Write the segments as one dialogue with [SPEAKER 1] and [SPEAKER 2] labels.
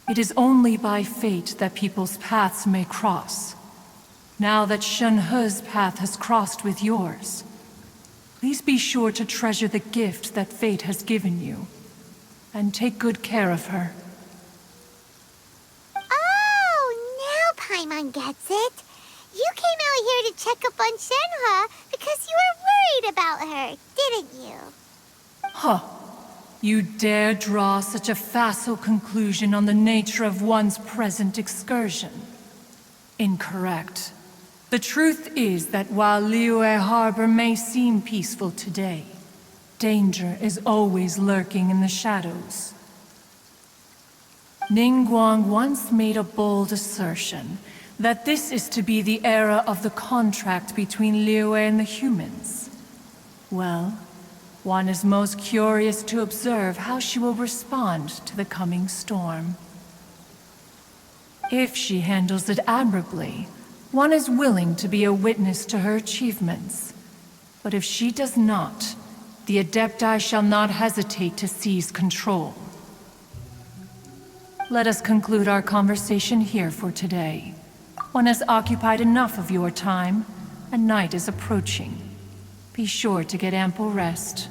[SPEAKER 1] It is only by fate that people's paths may cross. Now that Shenhe's path has crossed with yours, please be sure to treasure the gift that fate has given you, and take good care of her.
[SPEAKER 2] Oh, now Paimon gets it. You came out here to check up on Shenhe because you were worried about her, didn't you?
[SPEAKER 1] Huh. You dare draw such a facile conclusion on the nature of one's present excursion? Incorrect. The truth is that while Liyue Harbor may seem peaceful today, danger is always lurking in the shadows. Ningguang once made a bold assertion that this is to be the era of the contract between Liyue and the humans. Well, one is most curious to observe how she will respond to the coming storm. If she handles it admirably, one is willing to be a witness to her achievements. But if she does not, the Adepti shall not hesitate to seize control. Let us conclude our conversation here for today. One has occupied enough of your time, and night is approaching. Be sure to get ample rest.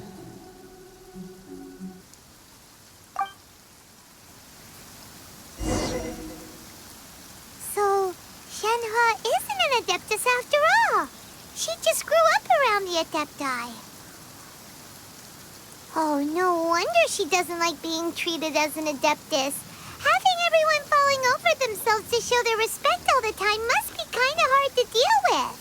[SPEAKER 2] So, Shenhe isn't an Adeptus after all. She just grew up around the Adepti. Oh, no wonder she doesn't like being treated as an Adeptus. Having everyone falling over themselves to show their respect all the time must be kind of hard to deal with.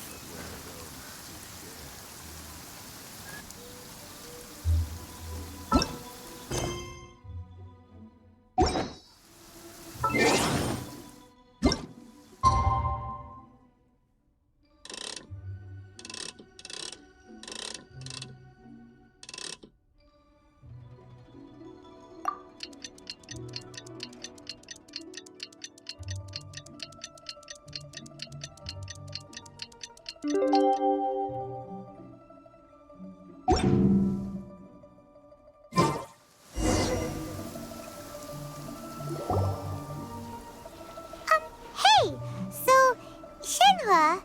[SPEAKER 2] Hey! So, Shenhe...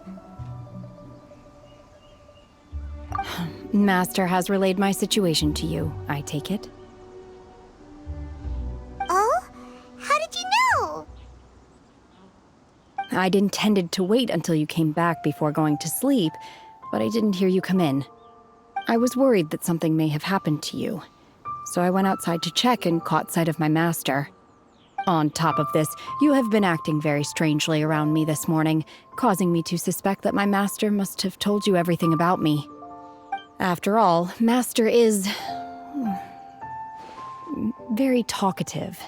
[SPEAKER 3] Master has relayed my situation to you, I take it.
[SPEAKER 2] Oh? How did you know?
[SPEAKER 3] I'd intended to wait until you came back before going to sleep, but I didn't hear you come in. I was worried that something may have happened to you, so I went outside to check and caught sight of my master. On top of this, you have been acting very strangely around me this morning, causing me to suspect that my master must have told you everything about me. After all, Master is... very talkative.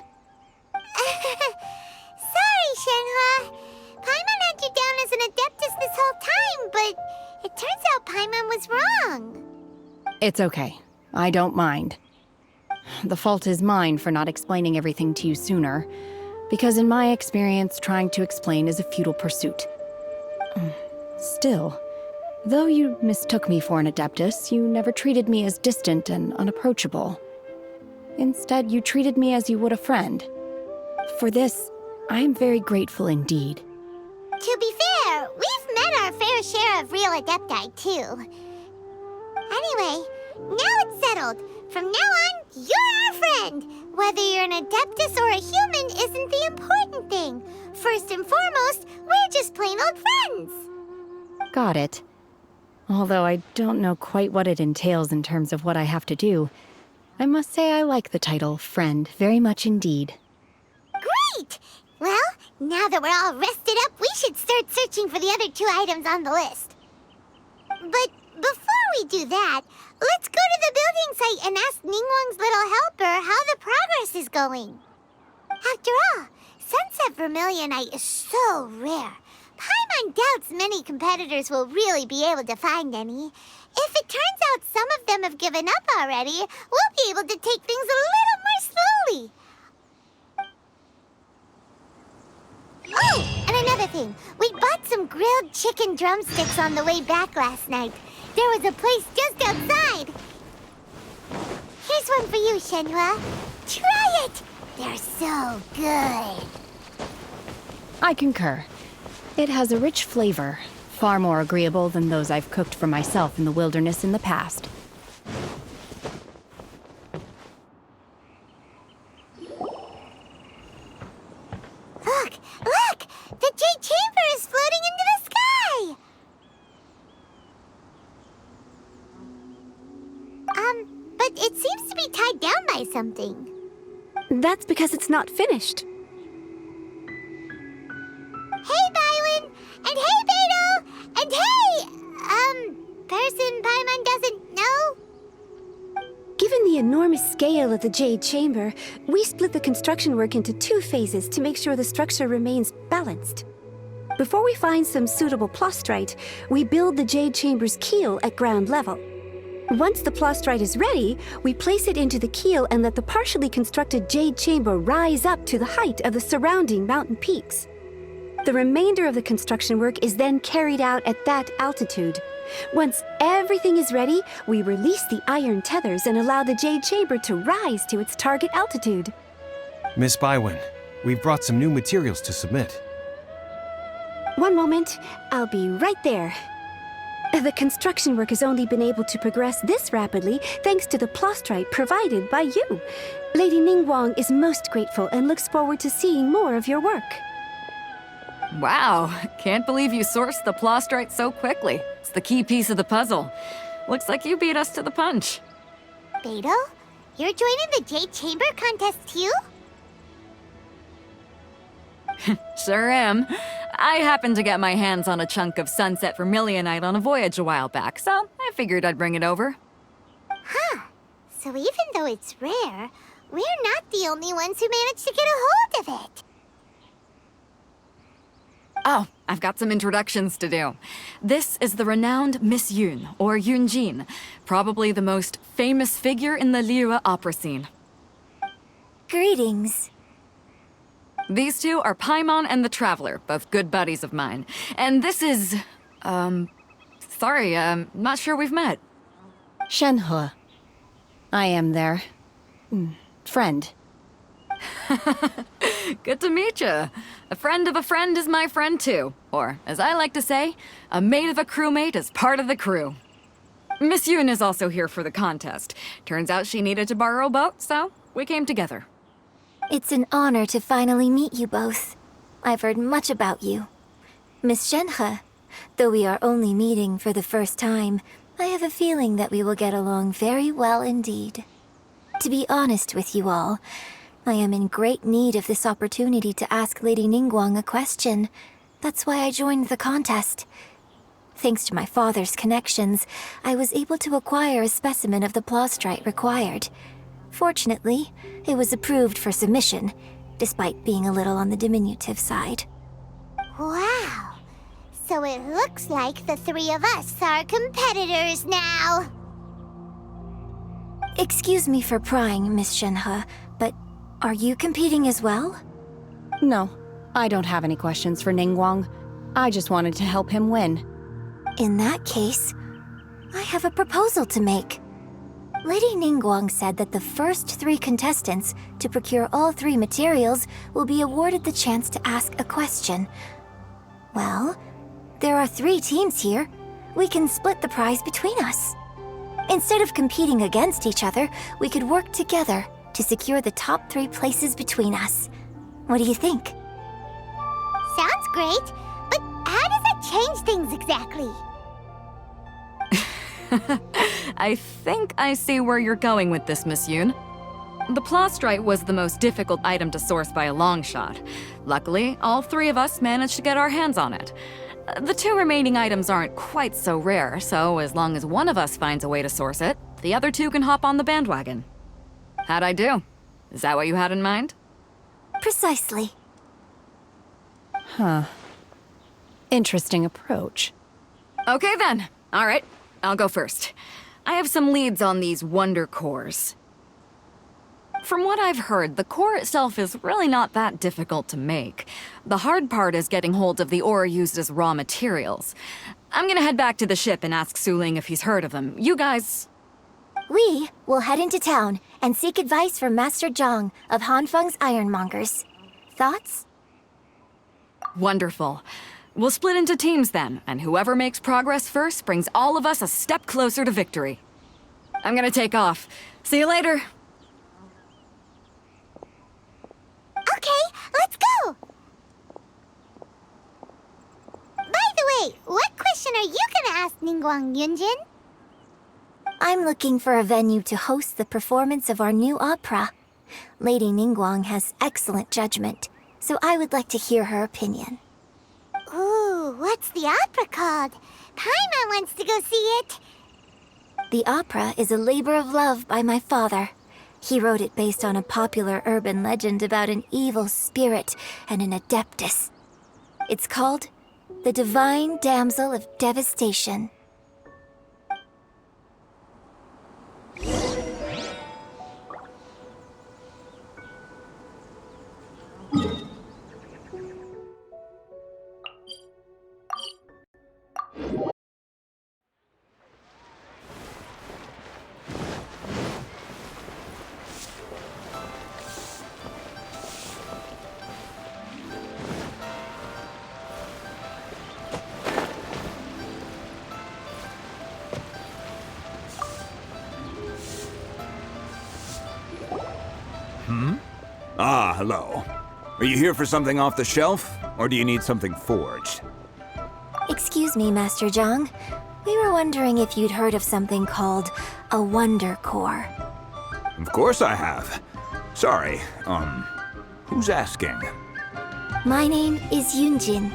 [SPEAKER 2] Sorry, Shenhe. Paimon had you down as an Adeptus this whole time, but it turns out Paimon was wrong.
[SPEAKER 3] It's okay. I don't mind. The fault is mine for not explaining everything to you sooner, because in my experience, trying to explain is a futile pursuit. Still, though you mistook me for an Adeptus, you never treated me as distant and unapproachable. Instead, you treated me as you would a friend. For this, I am very grateful indeed.
[SPEAKER 2] To be fair, we've met our fair share of real Adepti, too. Anyway, now it's settled. From now on, you're our friend. Whether you're an Adeptus or a human isn't the important thing. First and foremost, we're just plain old friends.
[SPEAKER 3] Got it. Although I don't know quite what it entails in terms of what I have to do, I must say I like the title friend very much indeed.
[SPEAKER 2] Great! Well, now that we're all rested up, we should start searching for the other 2 items on the list. But before we do that, let's go to the building site and ask Ningguang's little helper how the progress is going. After all, Sunset Vermilionite is so rare. Paimon doubts many competitors will really be able to find any. If it turns out some of them have given up already, we'll be able to take things a little more slowly. Oh, and another thing. We bought some grilled chicken drumsticks on the way back last night. There was a place just outside. Here's one for you, Shenhe. Try it! They're so good.
[SPEAKER 3] I concur. It has a rich flavor, far more agreeable than those I've cooked for myself in the wilderness in the past.
[SPEAKER 2] Look! Look! The Jade Chamber is floating into the sky! But it seems to be tied down by something.
[SPEAKER 4] That's because it's not finished.
[SPEAKER 2] Hey, Bywin! And hey, Beto! And hey, person Paimon doesn't know?
[SPEAKER 4] Given the enormous scale of the Jade Chamber, we split the construction work into 2 phases to make sure the structure remains balanced. Before we find some suitable plastrite, we build the Jade Chamber's keel at ground level. Once the plastrite is ready, we place it into the keel and let the partially constructed Jade Chamber rise up to the height of the surrounding mountain peaks. The remainder of the construction work is then carried out at that altitude. Once everything is ready, we release the iron tethers and allow the Jade Chamber to rise to its target altitude.
[SPEAKER 5] Miss Bywin, we've brought some new materials to submit.
[SPEAKER 4] One moment, I'll be right there. The construction work has only been able to progress this rapidly thanks to the plastrite provided by you. Lady Ningguang is most grateful and looks forward to seeing more of your work.
[SPEAKER 6] Wow, can't believe you sourced the plastrite so quickly. It's the key piece of the puzzle. Looks like you beat us to the punch.
[SPEAKER 2] Beto? You're joining the Jade Chamber contest too?
[SPEAKER 6] Sure am. I happened to get my hands on a chunk of sunset vermilionite on a voyage a while back, so I figured I'd bring it over.
[SPEAKER 2] Huh. So even though it's rare, we're not the only ones who managed to get a hold of it.
[SPEAKER 6] Oh, I've got some introductions to do. This is the renowned Misión, or Yunjin, probably the most famous figure in the Liyue opera scene.
[SPEAKER 2] Greetings.
[SPEAKER 6] These two are Paimon and the Traveler, both good buddies of mine. And this is... sorry, not sure we've met.
[SPEAKER 3] Shenhe. I am their... friend.
[SPEAKER 6] Good to meet you. A friend of a friend is my friend too. Or, as I like to say, a mate of a crewmate is part of the crew. Miss Yoon is also here for the contest. Turns out she needed to borrow a boat, so we came together.
[SPEAKER 7] It's an honor to finally meet you both. I've heard much about you. Miss Shenhe, though we are only meeting for the first time, I have a feeling that we will get along very well indeed. To be honest with you all, I am in great need of this opportunity to ask Lady Ningguang a question. That's why I joined the contest. Thanks to my father's connections, I was able to acquire a specimen of the plastrite required. Fortunately, it was approved for submission, despite being a little on the diminutive side.
[SPEAKER 2] Wow. So it looks like the 3 of us are competitors now.
[SPEAKER 7] Excuse me for prying, Miss Shenhe, but are you competing as well?
[SPEAKER 3] No, I don't have any questions for Ningguang. I just wanted to help him win.
[SPEAKER 7] In that case, I have a proposal to make. Lady Ningguang said that the first 3 contestants to procure all 3 materials will be awarded the chance to ask a question. Well, there are 3 teams here. We can split the prize between us. Instead of competing against each other, we could work together to secure the top 3 places between us. What do you think?
[SPEAKER 2] Sounds great, but how does it change things exactly?
[SPEAKER 6] I think I see where you're going with this, Miss Yoon. The plastrite was the most difficult item to source by a long shot. Luckily, all 3 of us managed to get our hands on it. The 2 remaining items aren't quite so rare, so as long as one of us finds a way to source it, the other 2 can hop on the bandwagon. How'd I do? Is that what you had in mind?
[SPEAKER 7] Precisely.
[SPEAKER 3] Huh. Interesting approach.
[SPEAKER 6] Okay then. All right, I'll go first. I have some leads on these wonder cores. From what I've heard, the core itself is really not that difficult to make. The hard part is getting hold of the ore used as raw materials. I'm gonna head back to the ship and ask Su Ling if he's heard of them. You guys...
[SPEAKER 7] We will head into town and seek advice from Master Zhang of Hanfeng's Ironmongers. Thoughts?
[SPEAKER 6] Wonderful. We'll split into teams then, and whoever makes progress first brings all of us a step closer to victory. I'm gonna take off. See you later.
[SPEAKER 2] Okay, let's go! By the way, what question are you gonna ask Ningguang, Yunjin?
[SPEAKER 7] I'm looking for a venue to host the performance of our new opera. Lady Ningguang has excellent judgment, so I would like to hear her opinion.
[SPEAKER 2] Ooh, what's the opera called? Paimon wants to go see it.
[SPEAKER 7] The opera is a labor of love by my father. He wrote it based on a popular urban legend about an evil spirit and an adeptus. It's called The Divine Damsel of Devastation.
[SPEAKER 8] Ah, hello. Are you here for something off the shelf, or do you need something forged?
[SPEAKER 7] Excuse me, Master Zhang. We were wondering if you'd heard of something called a Wonder Core.
[SPEAKER 8] Of course I have. Sorry, who's asking?
[SPEAKER 7] My name is Yunjin.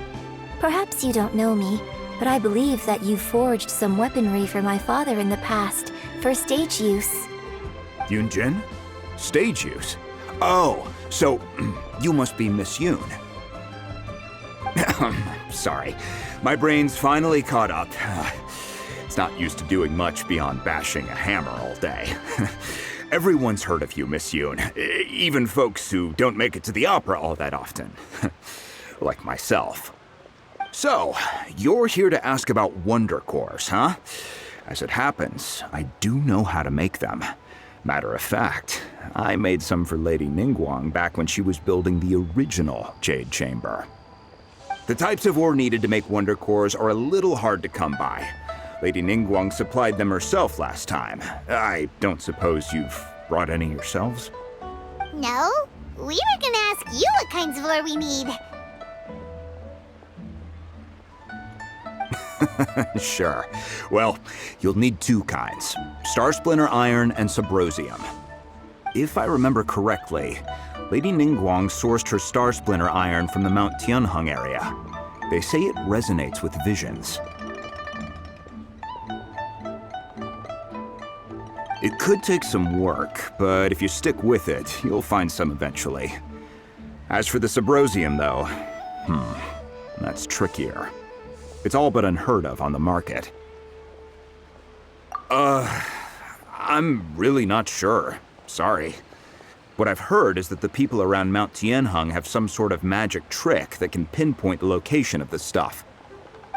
[SPEAKER 7] Perhaps you don't know me, but I believe that you forged some weaponry for my father in the past, for stage use.
[SPEAKER 8] Yunjin? Stage use? Oh, so you must be Miss Yoon. Sorry, my brain's finally caught up. It's not used to doing much beyond bashing a hammer all day. Everyone's heard of you, Miss Yoon, even folks who don't make it to the opera all that often. Like myself. So, you're here to ask about Wonder Cores, huh? As it happens, I do know how to make them. Matter of fact, I made some for Lady Ningguang back when she was building the original Jade Chamber. The types of ore needed to make Wonder Cores are a little hard to come by. Lady Ningguang supplied them herself last time. I don't suppose you've brought any yourselves?
[SPEAKER 2] No, we were gonna ask you what kinds of ore we need.
[SPEAKER 8] Sure. Well, you'll need two kinds. Star Splinter Iron and Subrosium. If I remember correctly, Lady Ningguang sourced her Star Splinter Iron from the Mount Tianheng area. They say it resonates with visions. It could take some work, but if you stick with it, you'll find some eventually. As for the Subrosium, though, that's trickier. It's all but unheard of on the market. I'm really not sure. Sorry. What I've heard is that the people around Mount Tianheng have some sort of magic trick that can pinpoint the location of the stuff.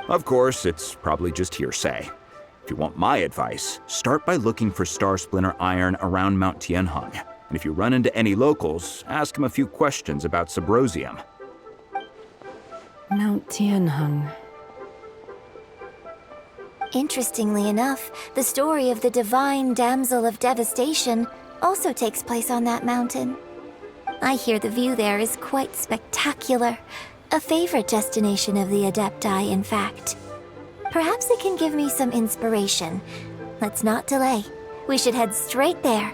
[SPEAKER 8] Of course, it's probably just hearsay. If you want my advice, start by looking for Star Splinter Iron around Mount Tianheng. And if you run into any locals, ask them a few questions about Subrosium.
[SPEAKER 3] Mount Tianheng.
[SPEAKER 7] Interestingly enough, the story of the Divine Damsel of Devastation also takes place on that mountain. I hear the view there is quite spectacular. A favorite destination of the Adepti, in fact. Perhaps it can give me some inspiration. Let's not delay. We should head straight there.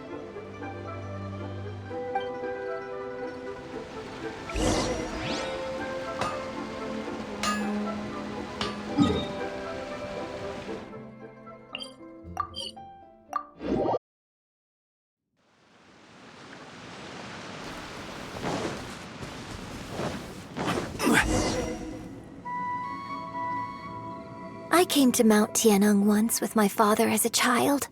[SPEAKER 7] I came to Mount Tianheng once with my father as a child.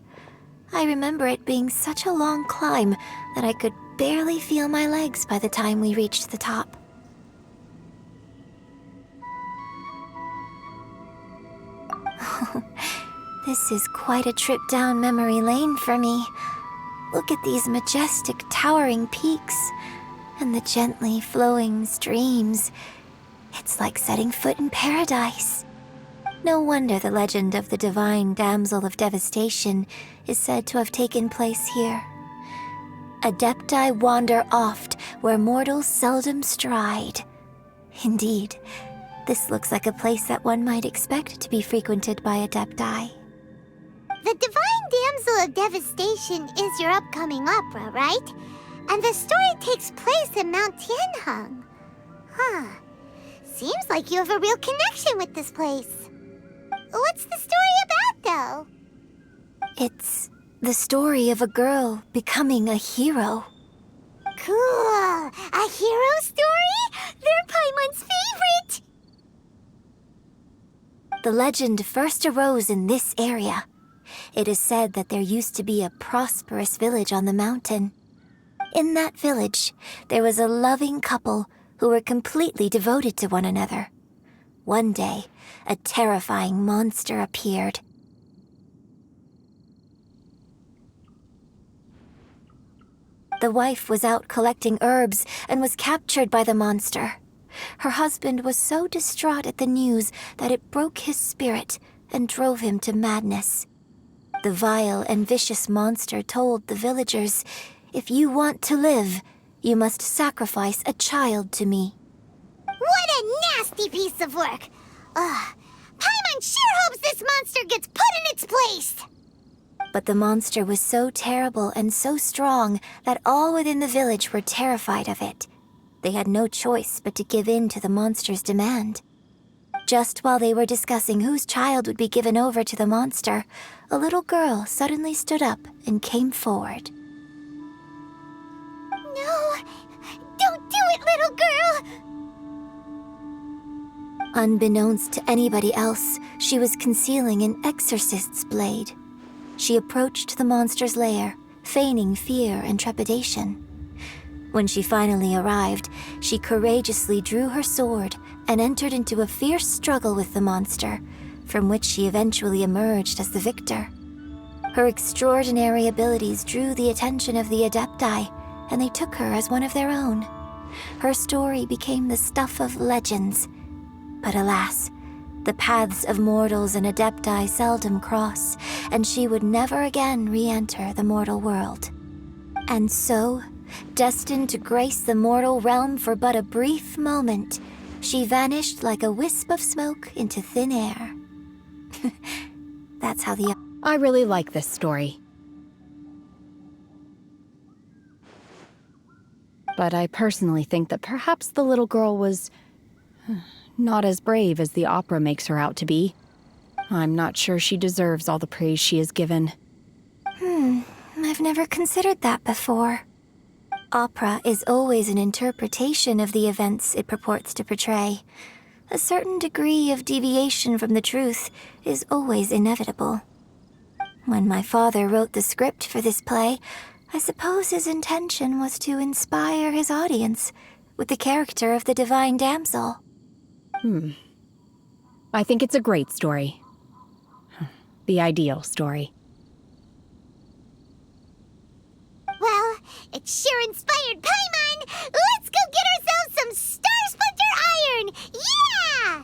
[SPEAKER 7] I remember it being such a long climb that I could barely feel my legs by the time we reached the top. This is quite a trip down memory lane for me. Look at these majestic, towering peaks, and the gently flowing streams. It's like setting foot in paradise. No wonder the legend of the divine damsel of devastation is said to have taken place here. Adepti wander oft where mortals seldom stride. Indeed, this looks like a place that one might expect to be frequented by Adepti.
[SPEAKER 2] The Divine Damsel of Devastation is your upcoming opera, right? And the story takes place in Mount Tianheng. Huh. Seems like you have a real connection with this place. What's the story about, though?
[SPEAKER 7] It's the story of a girl becoming a hero.
[SPEAKER 2] Cool. A hero story? They're Paimon's favorite!
[SPEAKER 7] The legend first arose in this area. It is said that there used to be a prosperous village on the mountain. In that village, there was a loving couple who were completely devoted to one another. One day, a terrifying monster appeared. The wife was out collecting herbs and was captured by the monster. Her husband was so distraught at the news that it broke his spirit and drove him to madness. The vile and vicious monster told the villagers, "If you want to live, you must sacrifice a child to me."
[SPEAKER 2] What a nasty piece of work! Ugh. Paimon sure hopes this monster gets put in its place!
[SPEAKER 7] But the monster was so terrible and so strong that all within the village were terrified of it. They had no choice but to give in to the monster's demand. Just while they were discussing whose child would be given over to the monster, a little girl suddenly stood up and came forward.
[SPEAKER 2] No! Don't do it, little girl!
[SPEAKER 7] Unbeknownst to anybody else, she was concealing an exorcist's blade. She approached the monster's lair, feigning fear and trepidation. When she finally arrived, she courageously drew her sword and entered into a fierce struggle with the monster, from which she eventually emerged as the victor. Her extraordinary abilities drew the attention of the Adepti, and they took her as one of their own. Her story became the stuff of legends. But alas, the paths of mortals and Adepti seldom cross, and she would never again re-enter the mortal world. And so, destined to grace the mortal realm for but a brief moment, she vanished like a wisp of smoke into thin air. That's how the...
[SPEAKER 3] I really like this story. But I personally think that perhaps the little girl was not as brave as the opera makes her out to be. I'm not sure she deserves all the praise she is given.
[SPEAKER 7] I've never considered that before. Opera is always an interpretation of the events it purports to portray. A certain degree of deviation from the truth is always inevitable. When my father wrote the script for this play, I suppose his intention was to inspire his audience with the character of the divine damsel.
[SPEAKER 3] I think it's a great story. The ideal story.
[SPEAKER 2] Well, it sure inspired Paimon! Let's go get ourselves some Star Splinter Iron! Yeah!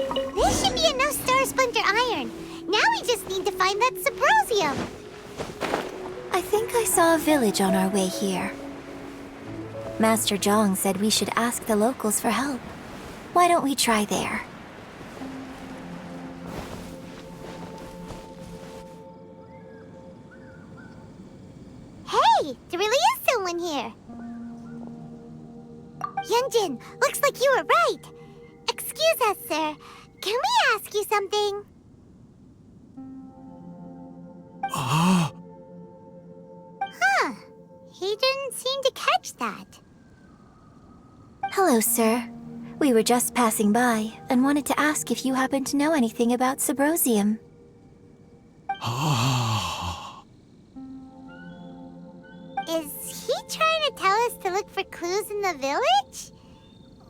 [SPEAKER 2] There should be enough star splinter iron. Now we just need to find that Subrosium.
[SPEAKER 7] I think I saw a village on our way here. Master Zhang said we should ask the locals for help. Why don't we try there?
[SPEAKER 2] Hey, there really is someone here. Yunjin, looks like you were right. Excuse us, sir. Can we ask you something? Huh. He didn't seem to catch that.
[SPEAKER 7] Hello, sir. We were just passing by and wanted to ask if you happen to know anything about Subrosium.
[SPEAKER 2] Is he trying to tell us to look for clues in the village?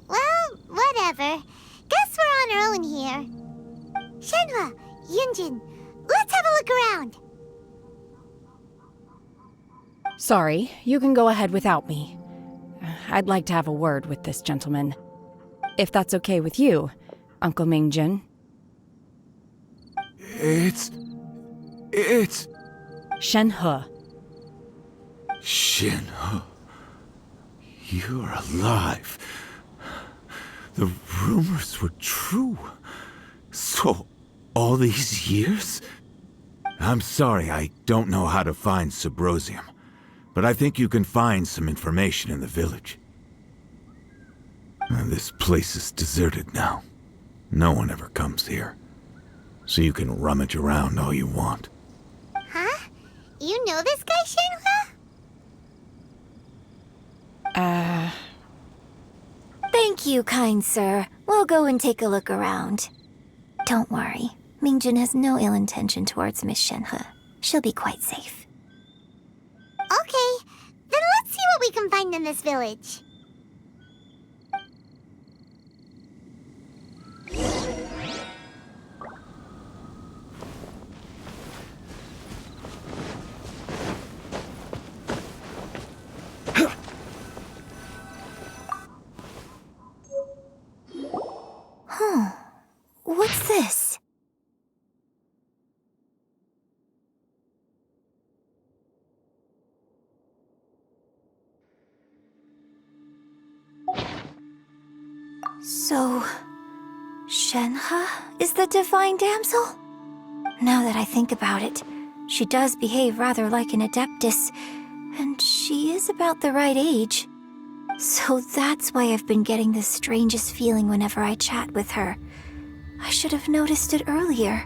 [SPEAKER 2] Well, whatever. Guess we're on our own here. Shenhua, Yunjin, let's have a look around.
[SPEAKER 3] Sorry, you can go ahead without me. I'd like to have a word with this gentleman. If that's okay with you, Uncle Mingjin.
[SPEAKER 9] It's...
[SPEAKER 3] Shenhe.
[SPEAKER 9] Shenhe. You're alive. The rumors were true. So, all these years? I'm sorry, I don't know how to find Subrosium, but I think you can find some information in the village. This place is deserted now. No one ever comes here. So you can rummage around all you want.
[SPEAKER 2] Huh? You know this guy, Shenhua?
[SPEAKER 7] Thank you, kind sir. We'll go and take a look around. Don't worry. Mingjin has no ill intention towards Miss Shenhe. She'll be quite safe.
[SPEAKER 2] Okay, then let's see what we can find in this village.
[SPEAKER 7] What's this? So, Shenhe is the divine damsel? Now that I think about it, she does behave rather like an adeptus, and she is about the right age. So that's why I've been getting the strangest feeling whenever I chat with her. I should have noticed it earlier.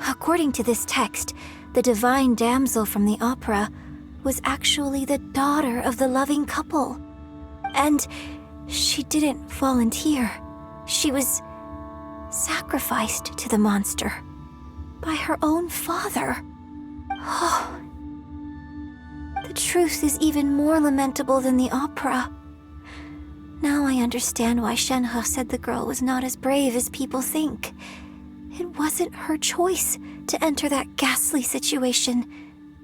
[SPEAKER 7] According to this text, the divine damsel from the opera was actually the daughter of the loving couple. And she didn't volunteer. She was sacrificed to the monster by her own father. Oh, the truth is even more lamentable than the opera. Now I understand why Shenhe said the girl was not as brave as people think. It wasn't her choice to enter that ghastly situation.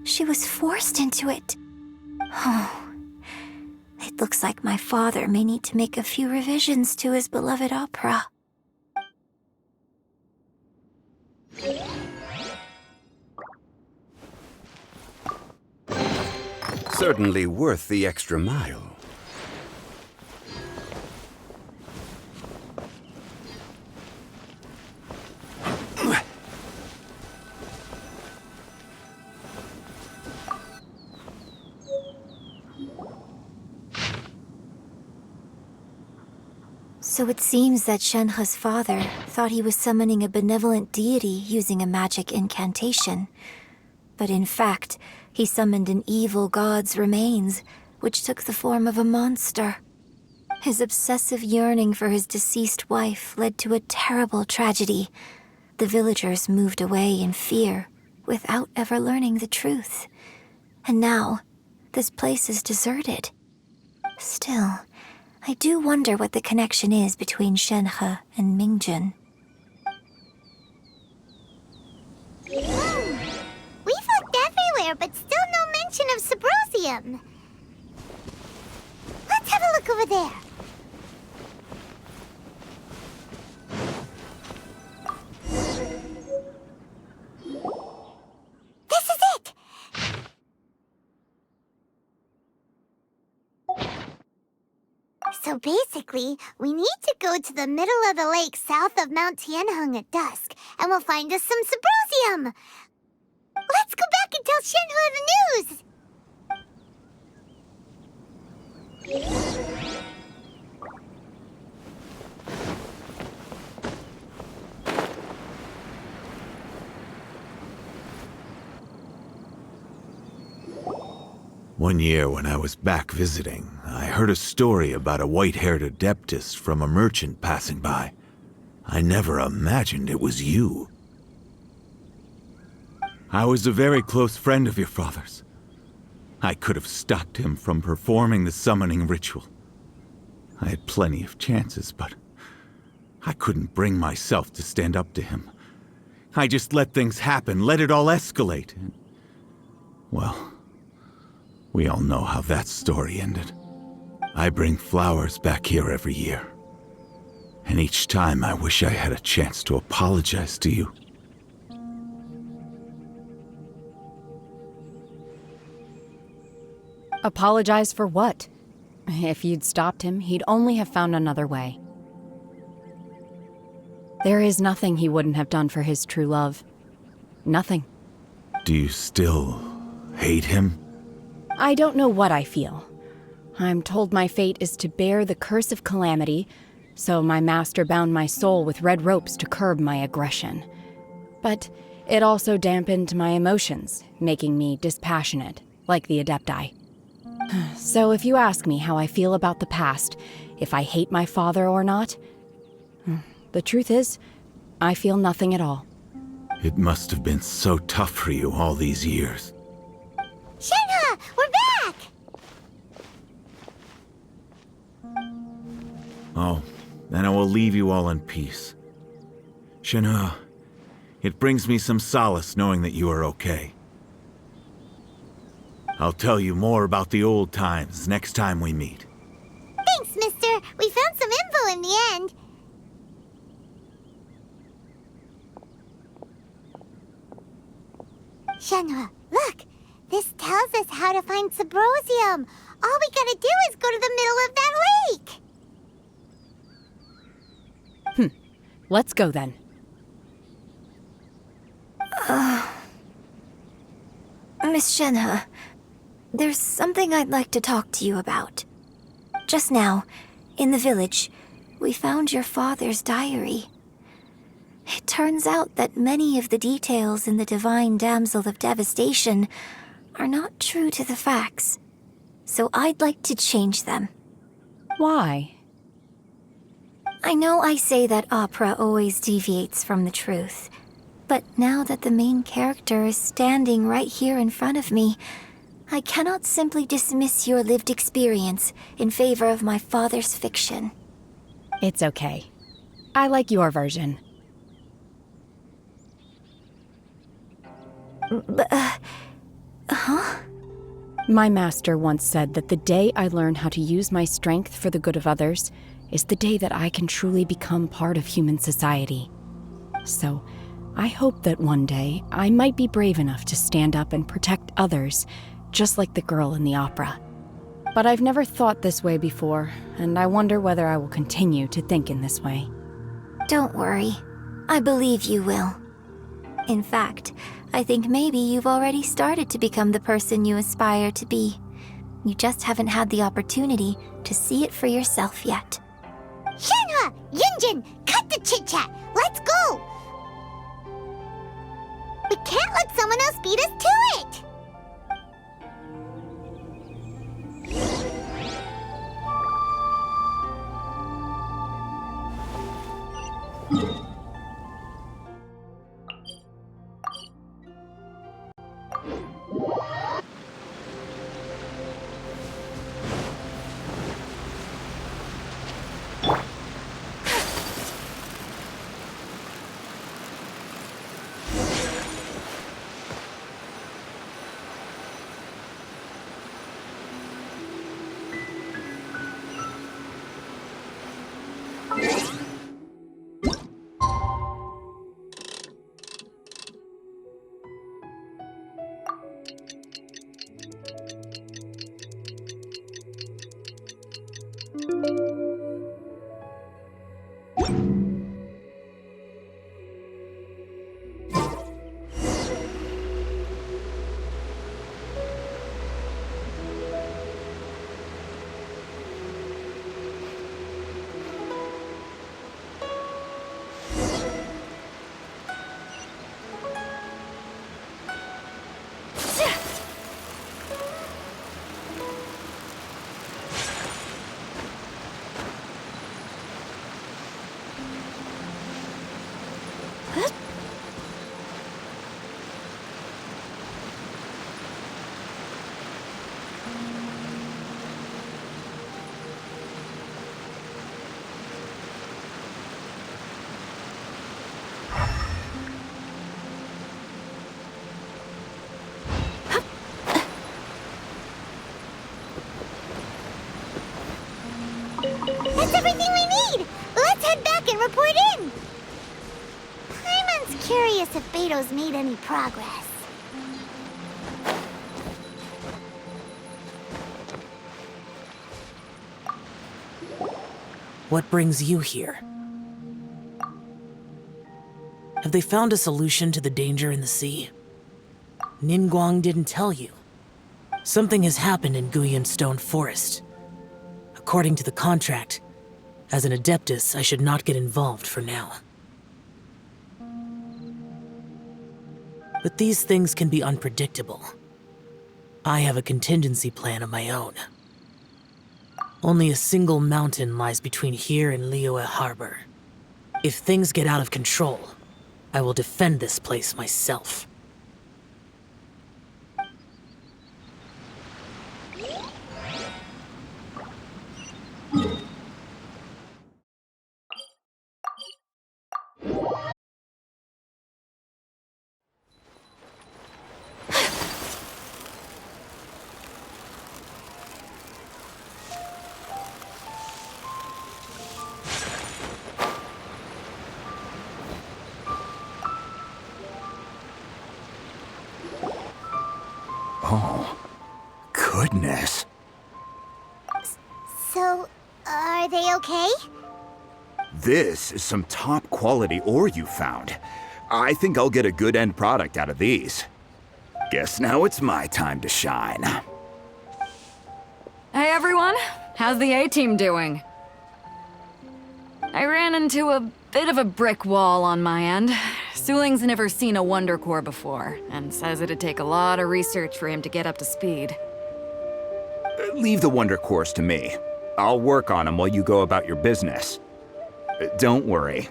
[SPEAKER 7] She was forced into it. Oh, it looks like my father may need to make a few revisions to his beloved opera.
[SPEAKER 10] Certainly worth the extra mile.
[SPEAKER 7] So it seems that Shenhe's father thought he was summoning a benevolent deity using a magic incantation. But in fact, he summoned an evil god's remains, which took the form of a monster. His obsessive yearning for his deceased wife led to a terrible tragedy. The villagers moved away in fear, without ever learning the truth. And now, this place is deserted. Still, I do wonder what the connection is between Shenhe and Mingjin.
[SPEAKER 2] We've looked everywhere, but still no mention of Subrosium. Let's have a look over there. So basically, we need to go to the middle of the lake south of Mount Tianheng at dusk, and we'll find us some Symposium! Let's go back and tell Shenhua the news!
[SPEAKER 9] One year when I was back visiting, I heard a story about a white-haired adeptess from a merchant passing by. I never imagined it was you. I was a very close friend of your father's. I could have stopped him from performing the summoning ritual. I had plenty of chances, but I couldn't bring myself to stand up to him. I just let things happen, let it all escalate. Well, we all know how that story ended. I bring flowers back here every year. And each time I wish I had a chance to apologize to you.
[SPEAKER 3] Apologize for what? If you'd stopped him, he'd only have found another way. There is nothing he wouldn't have done for his true love. Nothing.
[SPEAKER 9] Do you still hate him?
[SPEAKER 3] I don't know what I feel. I'm told my fate is to bear the curse of calamity, so my master bound my soul with red ropes to curb my aggression. But it also dampened my emotions, making me dispassionate, like the Adepti. So if you ask me how I feel about the past, if I hate my father or not, the truth is, I feel nothing at all.
[SPEAKER 9] It must have been so tough for you all these years.
[SPEAKER 2] Shenhua, we're back!
[SPEAKER 9] Oh, then I will leave you all in peace. Shenhua, it brings me some solace knowing that you are okay. I'll tell you more about the old times next time we meet.
[SPEAKER 2] Thanks, mister. We found some info in the end. Shenhua, look! This tells us how to find Symposium. All we gotta do is go to the middle of that lake!
[SPEAKER 3] Let's go then.
[SPEAKER 7] Miss Shenhua, there's something I'd like to talk to you about. Just now, in the village, we found your father's diary. It turns out that many of the details in the Divine Damsel of Devastation are not true to the facts, so I'd like to change them.
[SPEAKER 3] Why?
[SPEAKER 7] I know I say that opera always deviates from the truth, but now that the main character is standing right here in front of me, I cannot simply dismiss your lived experience in favor of my father's fiction.
[SPEAKER 3] It's okay. I like your version. My master once said that the day I learn how to use my strength for the good of others is the day that I can truly become part of human society. So, I hope that one day I might be brave enough to stand up and protect others, just like the girl in the opera. But I've never thought this way before, and I wonder whether I will continue to think in this way.
[SPEAKER 7] Don't worry. I believe you will. In fact, I think maybe you've already started to become the person you aspire to be. You just haven't had the opportunity to see it for yourself yet.
[SPEAKER 2] Shenhua! Yunjin! Cut the chit-chat! Let's go! We can't let someone else beat us to it! That's everything we need! Let's head back and report in! Paimon's curious if Beto's made any progress.
[SPEAKER 11] What brings you here? Have they found a solution to the danger in the sea? Ningguang didn't tell you. Something has happened in Guyan Stone Forest. According to the contract, as an Adeptus, I should not get involved for now. But these things can be unpredictable. I have a contingency plan of my own. Only a single mountain lies between here and Liyue Harbor. If things get out of control, I will defend this place myself.
[SPEAKER 8] Oh, goodness.
[SPEAKER 2] So, are they okay?
[SPEAKER 8] This is some top quality ore you found. I think I'll get a good end product out of these. Guess now it's my time to shine.
[SPEAKER 6] Hey everyone, how's the A-team doing? I ran into a bit of a brick wall on my end. Suling's never seen a Wonder Core before, and says it'd take a lot of research for him to get up to speed.
[SPEAKER 8] Leave the Wonder Cores to me. I'll work on them while you go about your business. Don't worry.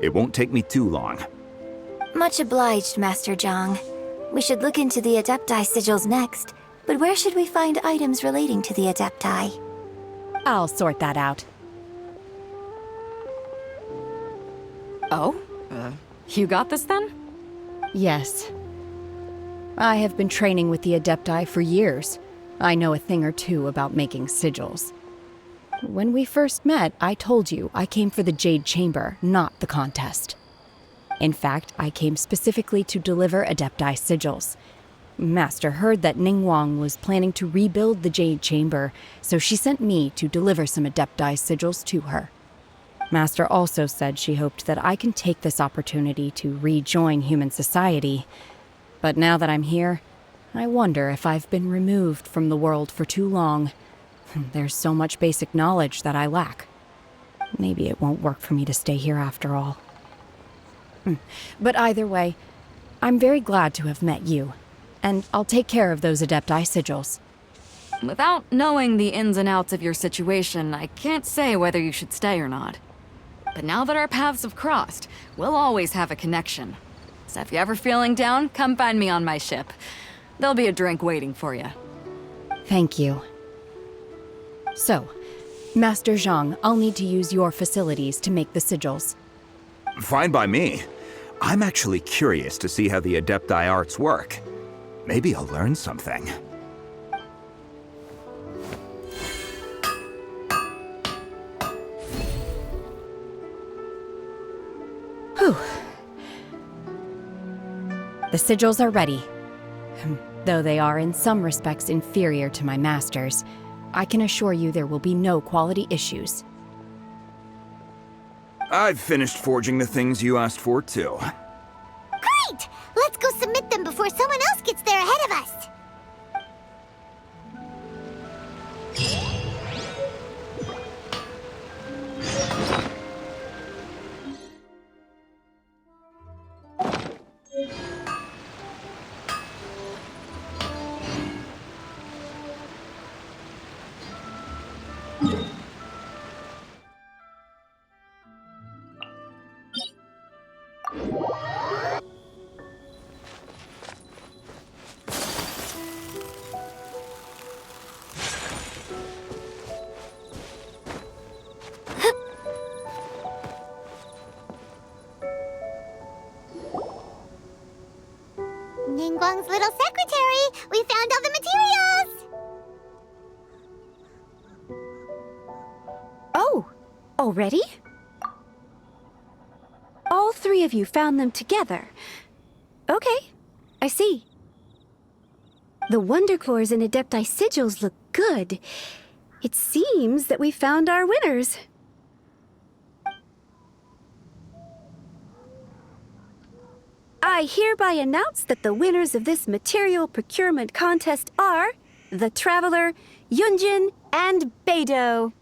[SPEAKER 8] It won't take me too long.
[SPEAKER 7] Much obliged, Master Zhang. We should look into the Adepti sigils next, but where should we find items relating to the Adepti?
[SPEAKER 3] I'll sort that out.
[SPEAKER 6] Oh? You got this then?
[SPEAKER 3] Yes. I have been training with the Adepti for years. I know a thing or two about making sigils. When we first met, I told you I came for the Jade Chamber, not the contest. In fact, I came specifically to deliver Adepti sigils. Master heard that Ningguang was planning to rebuild the Jade Chamber, so she sent me to deliver some Adepti sigils to her. Master also said she hoped that I can take this opportunity to rejoin human society. But now that I'm here, I wonder if I've been removed from the world for too long. There's so much basic knowledge that I lack. Maybe it won't work for me to stay here after all. But either way, I'm very glad to have met you, and I'll take care of those Adepti sigils.
[SPEAKER 6] Without knowing the ins and outs of your situation, I can't say whether you should stay or not. But now that our paths have crossed, we'll always have a connection. So if you're ever feeling down, come find me on my ship. There'll be a drink waiting for you.
[SPEAKER 3] Thank you. So, Master Zhang, I'll need to use your facilities to make the sigils.
[SPEAKER 8] Fine by me. I'm actually curious to see how the Adepti arts work. Maybe I'll learn something.
[SPEAKER 3] Whew. The sigils are ready. Though they are in some respects inferior to my master's, I can assure you there will be no quality issues.
[SPEAKER 8] I've finished forging the things you asked for, too.
[SPEAKER 2] Great! Let's go submit them before someone else gets there ahead of us!
[SPEAKER 4] Already? All three of you found them together. Okay, I see. The Wonder Cores and Adepti sigils look good. It seems that we found our winners. I hereby announce that the winners of this material procurement contest are the Traveler, Yunjin, and Beidou.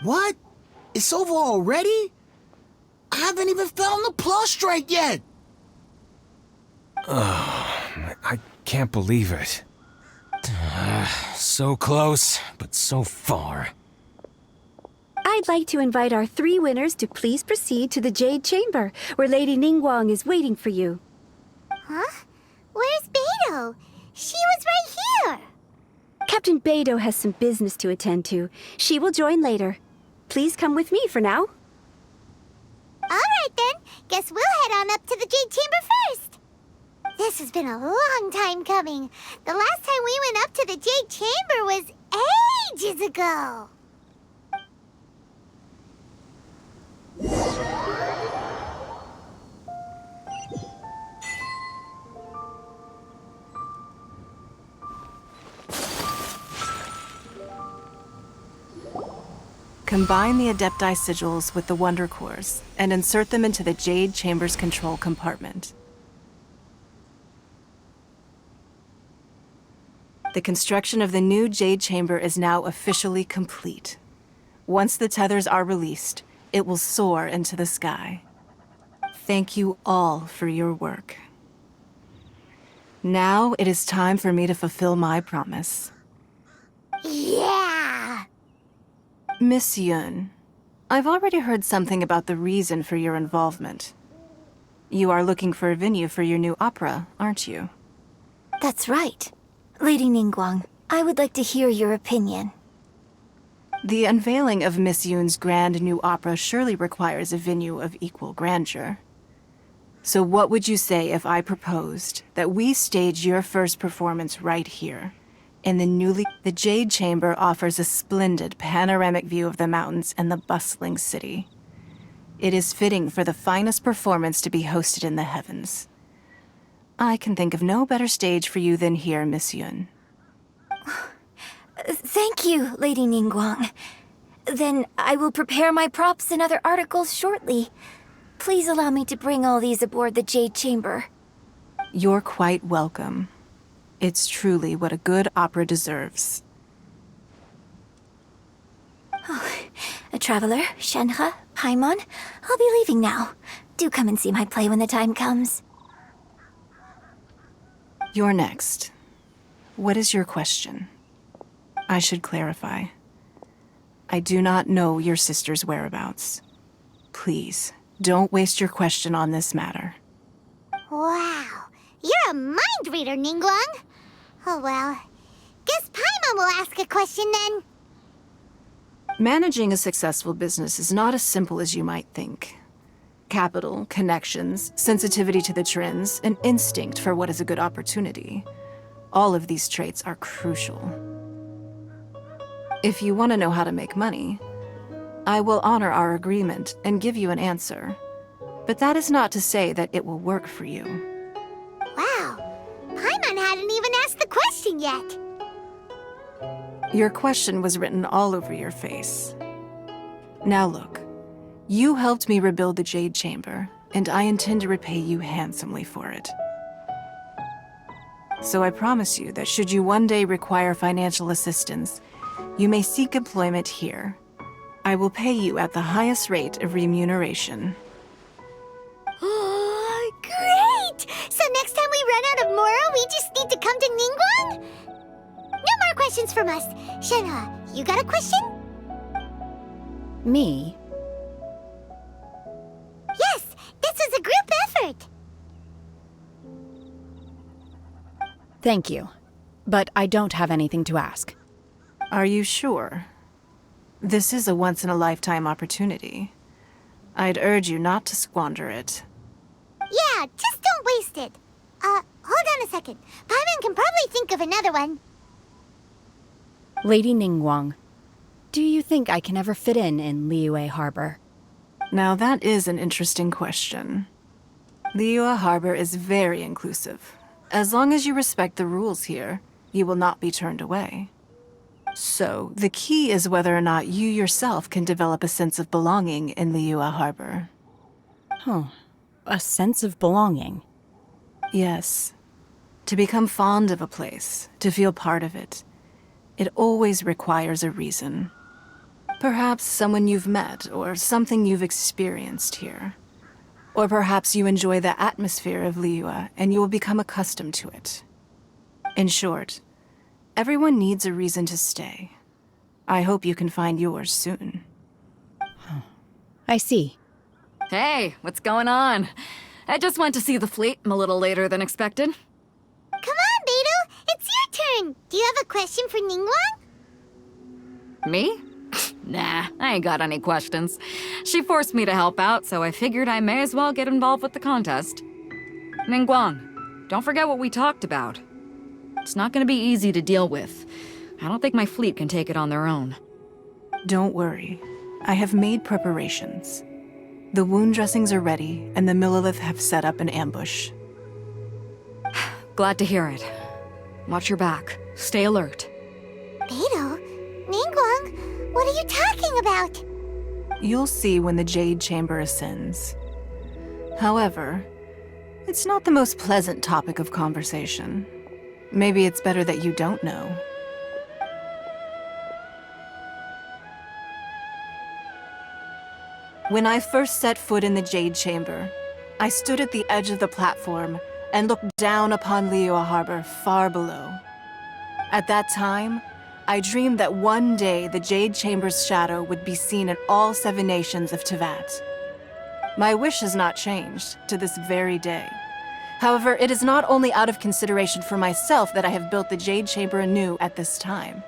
[SPEAKER 12] What? It's over already? I haven't even found the plustrite yet!
[SPEAKER 5] I can't believe it. So close, but so far.
[SPEAKER 4] I'd like to invite our three winners to please proceed to the Jade Chamber, where Lady Ningguang is waiting for you.
[SPEAKER 2] Huh? Where's Beidou? She was right here!
[SPEAKER 4] Captain Beidou has some business to attend to. She will join later. Please come with me for now.
[SPEAKER 2] Alright then, guess we'll head on up to the Jade Chamber first. This has been a long time coming. The last time we went up to the Jade Chamber was ages ago.
[SPEAKER 13] Combine the Adepti sigils with the Wonder Cores and insert them into the Jade Chamber's control compartment. The construction of the new Jade Chamber is now officially complete. Once the tethers are released, it will soar into the sky. Thank you all for your work. Now it is time for me to fulfill my promise.
[SPEAKER 2] Yeah!
[SPEAKER 13] Miss Yun, I've already heard something about the reason for your involvement. You are looking for a venue for your new opera, aren't you?
[SPEAKER 7] That's right. Lady Ningguang, I would like to hear your opinion.
[SPEAKER 13] The unveiling of Miss Yun's grand new opera surely requires a venue of equal grandeur. So what would you say if I proposed that we stage your first performance right here? The Jade Chamber offers a splendid panoramic view of the mountains and the bustling city. It is fitting for the finest performance to be hosted in the heavens. I can think of no better stage for you than here, Miss Yun.
[SPEAKER 7] Thank you, Lady Ningguang. Then I will prepare my props and other articles shortly. Please allow me to bring all these aboard the Jade Chamber.
[SPEAKER 13] You're quite welcome. It's truly what a good opera deserves.
[SPEAKER 7] A traveler, Shenhe, Paimon, I'll be leaving now. Do come and see my play when the time comes.
[SPEAKER 13] You're next. What is your question? I should clarify. I do not know your sister's whereabouts. Please, don't waste your question on this matter.
[SPEAKER 2] Wow, you're a mind reader, Ningguang. Oh well, guess Paimon will ask a question then.
[SPEAKER 13] Managing a successful business is not as simple as you might think. Capital, connections, sensitivity to the trends, and instinct for what is a good opportunity. All of these traits are crucial. If you want to know how to make money, I will honor our agreement and give you an answer. But that is not to say that it will work for you.
[SPEAKER 2] Wow, Paimon hadn't even asked the question yet.
[SPEAKER 13] Your question was written all over your face. Now look, you helped me rebuild the Jade Chamber, and I intend to repay you handsomely for it. So I promise you that should you one day require financial assistance, you may seek employment here. I will pay you at the highest rate of remuneration.
[SPEAKER 2] Oh, great! So next time we run out of Moro, we just need to come to Ningguang? No more questions from us. Shenhe, you got a question?
[SPEAKER 3] Me?
[SPEAKER 2] Yes, this is a group effort.
[SPEAKER 3] Thank you. But I don't have anything to ask.
[SPEAKER 13] Are you sure? This is a once-in-a-lifetime opportunity. I'd urge you not to squander it.
[SPEAKER 2] Yeah, just don't waste it. Hold on a second. Paimon can probably think of another one.
[SPEAKER 3] Lady Ningguang, do you think I can ever fit in Liyue Harbor?
[SPEAKER 13] Now that is an interesting question. Liyue Harbor is very inclusive. As long as you respect the rules here, you will not be turned away. So, the key is whether or not you yourself can develop a sense of belonging in Liyue Harbor.
[SPEAKER 3] Huh. A sense of belonging.
[SPEAKER 13] Yes. To become fond of a place, to feel part of it, it always requires a reason. Perhaps someone you've met, or something you've experienced here. Or perhaps you enjoy the atmosphere of Liyue, and you will become accustomed to it. In short, everyone needs a reason to stay. I hope you can find yours soon.
[SPEAKER 3] I see.
[SPEAKER 6] Hey, what's going on? I just went to see the fleet. I'm a little later than expected.
[SPEAKER 2] Come on, Beidou! It's your turn! Do you have a question for Ningguang?
[SPEAKER 6] Me? Nah, I ain't got any questions. She forced me to help out, so I figured I may as well get involved with the contest. Ningguang, don't forget what we talked about. It's not gonna be easy to deal with. I don't think my fleet can take it on their own.
[SPEAKER 13] Don't worry. I have made preparations. The wound dressings are ready, and the Millilith have set up an ambush.
[SPEAKER 6] Glad to hear it. Watch your back. Stay alert.
[SPEAKER 2] Beidou? Ningguang? What are you talking about?
[SPEAKER 13] You'll see when the Jade Chamber ascends. However, it's not the most pleasant topic of conversation. Maybe it's better that you don't know. When I first set foot in the Jade Chamber, I stood at the edge of the platform and looked down upon Liyue Harbor far below. At that time, I dreamed that one day the Jade Chamber's shadow would be seen in all 7 nations of Teyvat. My wish has not changed to this very day. However, it is not only out of consideration for myself that I have built the Jade Chamber anew at this time.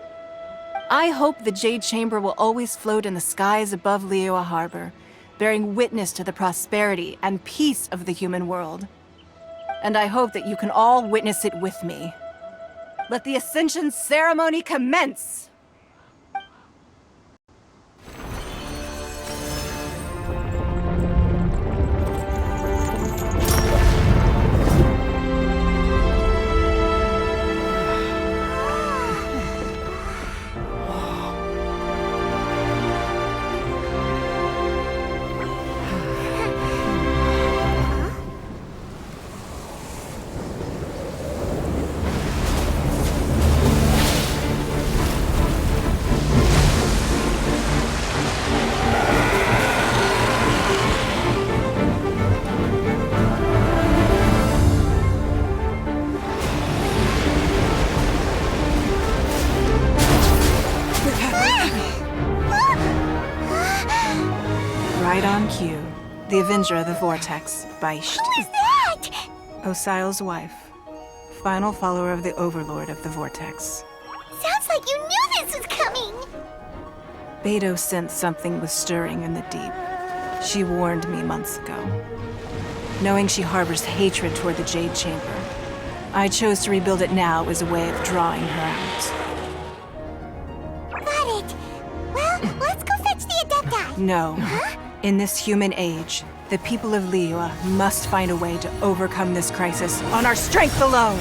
[SPEAKER 13] I hope the Jade Chamber will always float in the skies above Liyue Harbor, bearing witness to the prosperity and peace of the human world. And I hope that you can all witness it with me. Let the Ascension ceremony commence! Right on cue. The Avenger of the Vortex, Beisht.
[SPEAKER 2] Who is that?
[SPEAKER 13] Osial's wife. Final follower of the Overlord of the Vortex.
[SPEAKER 2] Sounds like you knew this was coming!
[SPEAKER 13] Beidou sensed something was stirring in the deep. She warned me months ago. Knowing she harbors hatred toward the Jade Chamber, I chose to rebuild it now as a way of drawing her out.
[SPEAKER 2] Got it! Well, let's go fetch the Adepti!
[SPEAKER 13] No.
[SPEAKER 2] Huh?
[SPEAKER 13] In this human age, the people of Liyue must find a way to overcome this crisis on our strength alone!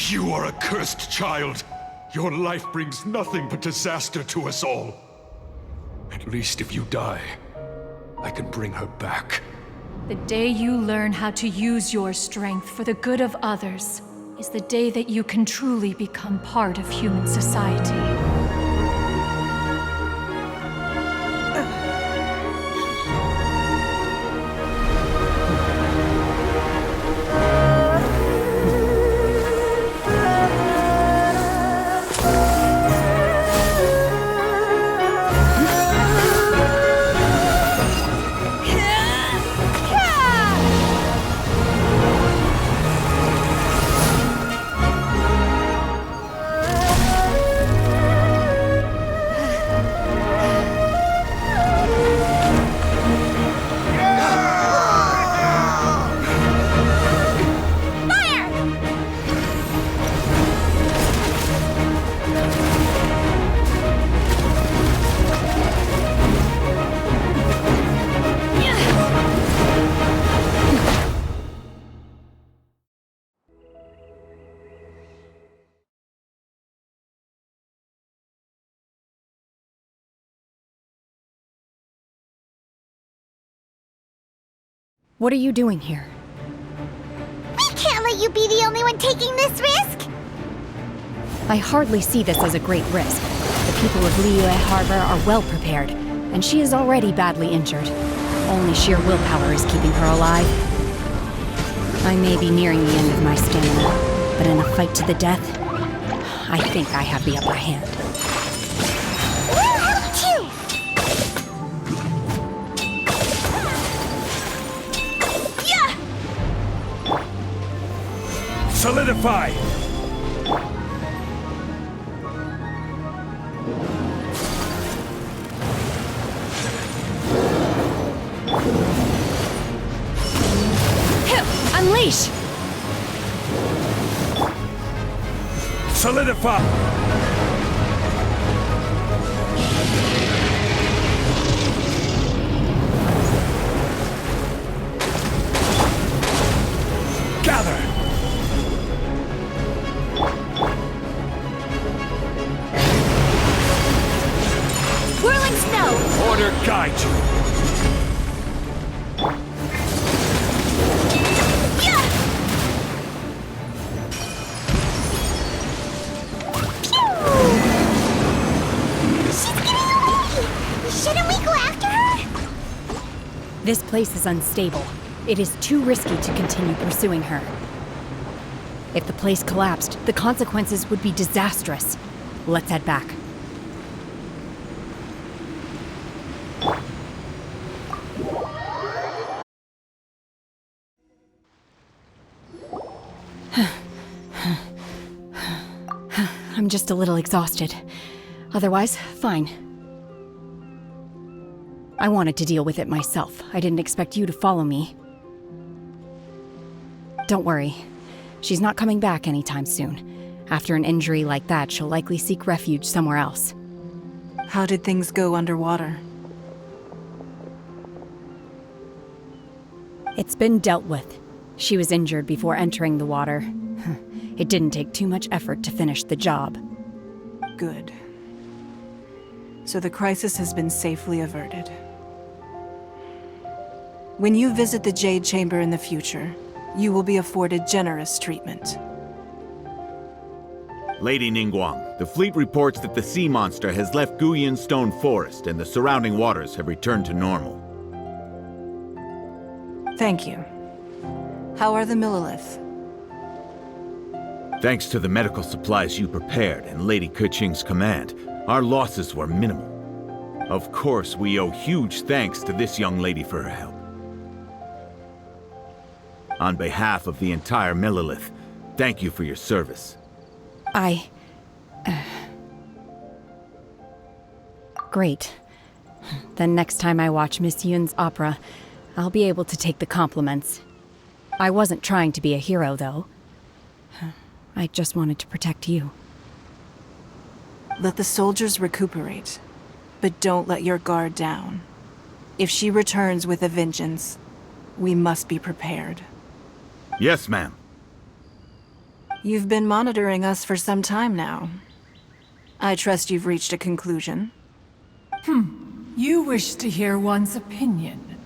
[SPEAKER 14] You are a cursed child. Your life brings nothing but disaster to us all. At least if you die, I can bring her back.
[SPEAKER 1] The day you learn how to use your strength for the good of others is the day that you can truly become part of human society.
[SPEAKER 3] What are you doing here?
[SPEAKER 2] We can't let you be the only one taking this risk!
[SPEAKER 3] I hardly see this as a great risk. The people of Liyue Harbor are well prepared, and she is already badly injured. Only sheer willpower is keeping her alive. I may be nearing the end of my stamina, but in a fight to the death, I think I have the upper hand.
[SPEAKER 2] We'll help too!
[SPEAKER 14] Solidify!
[SPEAKER 3] Unleash!
[SPEAKER 14] Solidify! Gather!
[SPEAKER 2] Whirling snow!
[SPEAKER 14] Order guide you!
[SPEAKER 2] Shouldn't we go after her?
[SPEAKER 3] This place is unstable. It is too risky to continue pursuing her. If the place collapsed, the consequences would be disastrous. Let's head back. I'm just a little exhausted. Otherwise, fine. I wanted to deal with it myself. I didn't expect you to follow me. Don't worry. She's not coming back anytime soon. After an injury like that, she'll likely seek refuge somewhere else.
[SPEAKER 13] How did things go underwater?
[SPEAKER 3] It's been dealt with. She was injured before entering the water. It didn't take too much effort to finish the job.
[SPEAKER 13] Good. So the crisis has been safely averted. When you visit the Jade Chamber in the future, you will be afforded generous treatment.
[SPEAKER 9] Lady Ningguang, the fleet reports that the sea monster has left Guyan Stone Forest and the surrounding waters have returned to normal.
[SPEAKER 13] Thank you. How are the Millilith?
[SPEAKER 9] Thanks to the medical supplies you prepared and Lady Keqing's command, our losses were minimal. Of course, we owe huge thanks to this young lady for her help. On behalf of the entire Millilith, thank you for your service.
[SPEAKER 3] Great. Then next time I watch Mission's opera, I'll be able to take the compliments. I wasn't trying to be a hero, though. I just wanted to protect you.
[SPEAKER 13] Let the soldiers recuperate, but don't let your guard down. If she returns with a vengeance, we must be prepared.
[SPEAKER 9] Yes, ma'am.
[SPEAKER 13] You've been monitoring us for some time now. I trust you've reached a conclusion.
[SPEAKER 1] You wish to hear one's opinion.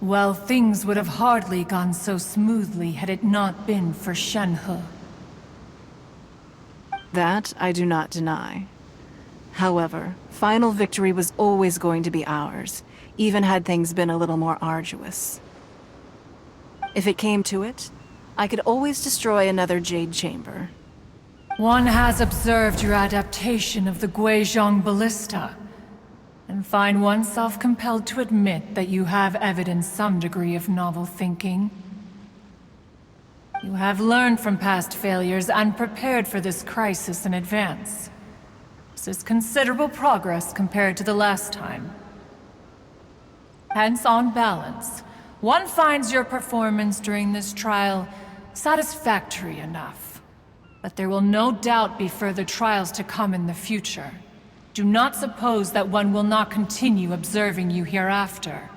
[SPEAKER 1] Well, things would have hardly gone so smoothly had it not been for Shenhe.
[SPEAKER 13] That I do not deny. However, final victory was always going to be ours, even had things been a little more arduous. If it came to it, I could always destroy another Jade Chamber.
[SPEAKER 1] One has observed your adaptation of the Guizhong Ballista, and find oneself compelled to admit that you have evidenced some degree of novel thinking. You have learned from past failures and prepared for this crisis in advance. This is considerable progress compared to the last time. Hence, on balance, one finds your performance during this trial satisfactory enough. But there will no doubt be further trials to come in the future. Do not suppose that one will not continue observing you hereafter.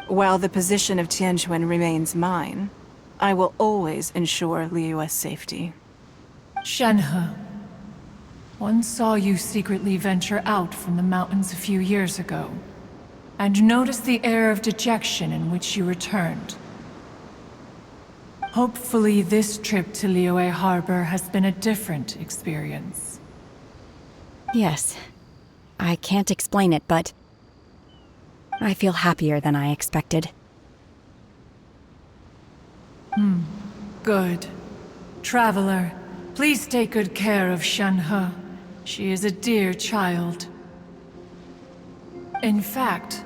[SPEAKER 13] While the position of Tianquan remains mine, I will always ensure Liyue's safety.
[SPEAKER 1] Shenhe, one saw you secretly venture out from the mountains a few years ago, and noticed the air of dejection in which you returned. Hopefully this trip to Liyue Harbor has been a different experience.
[SPEAKER 3] Yes. I can't explain it, but I feel happier than I expected.
[SPEAKER 1] Good. Traveler, please take good care of Shenhe. She is a dear child. In fact,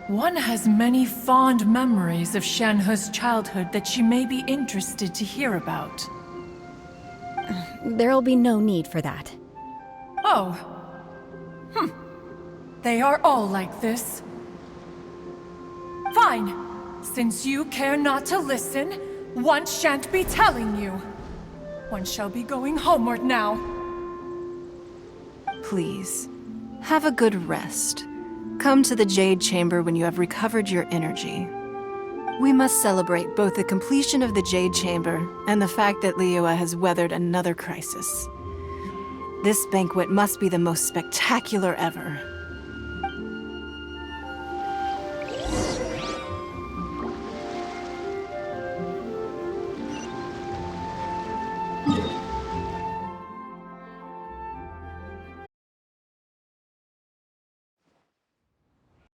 [SPEAKER 1] one has many fond memories of Shenhe's childhood that she may be interested to hear about.
[SPEAKER 3] There'll be no need for that.
[SPEAKER 1] Oh. They are all like this. Fine. Since you care not to listen, one shan't be telling you. One shall be going homeward now.
[SPEAKER 13] Please, have a good rest. Come to the Jade Chamber when you have recovered your energy. We must celebrate both the completion of the Jade Chamber and the fact that Liyue has weathered another crisis. This banquet must be the most spectacular ever.